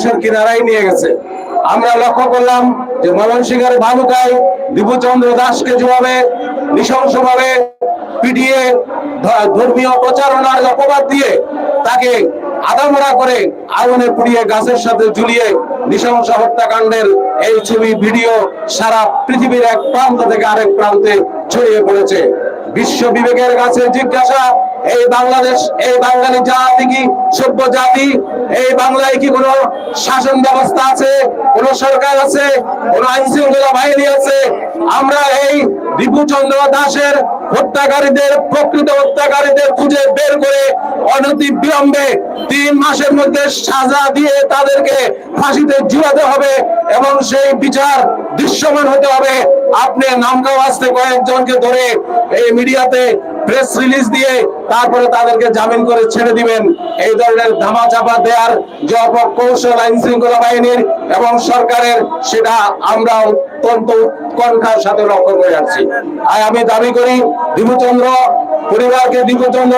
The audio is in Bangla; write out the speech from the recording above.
ধ্বংসের কিনারায় নিয়ে গেছে। আমরা লক্ষ্য করলাম যে ময়মনসিংহের ভালুকায় দীপুচন্দ্র দাসকে যেভাবে নৃশংসভাবে পিটিয়ে ধর্মীয় প্রচারণার অপবাদ দিয়ে তাকে আধামরা করে আগুনে পুড়িয়ে গাছের সাথে ঝুলিয়ে নৃশংস হত্যাকাণ্ডের এই ছবি ভিডিও সারা পৃথিবীর এক প্রান্ত থেকে আরেক প্রান্তে ছড়িয়ে পড়েছে। বিশ্ব বিবেকের কাছে জিজ্ঞাসা, এই বাংলাদেশ, এই বাঙালি জাতি কি সভ্য জাতি? এই বাংলায় কি কোনো শাসন ব্যবস্থা আছে, কোন সরকার আছে, কোন আইন শৃঙ্খলা বাহিনী আছে? আমরা এই দীপুচন্দ্র দাসের হত্যাকারীদের, প্রকৃত হত্যাকারীদের খুঁজে বের করে অনতি বিলম্বে 3 মাসের মধ্যে সাজা দিয়ে তাদেরকে ফাঁসিতে ঝুলাতে হবে এবং সেই বিচার দৃশ্যমান হতে হবে। আপনি নামগাঁও আসতে কয়েকজনকে ধরে এই মিডিয়াতে প্রেস রিলিজ দিয়ে তারপরে তাদেরকে জামিন করে ছেড়ে দিবেন। এই ধরনের ধামাচাপা দেওয়ার যে অপকৌশল আইন শৃঙ্খলা বাহিনীর এবং সরকারের, সেটা আমরা অত্যন্ত উৎকণ্ঠার সাথে লক্ষ্য করে যাচ্ছি। আর আমি দাবি করি দীপুচন্দ্র পরিবারকে, দীপুচন্দ্র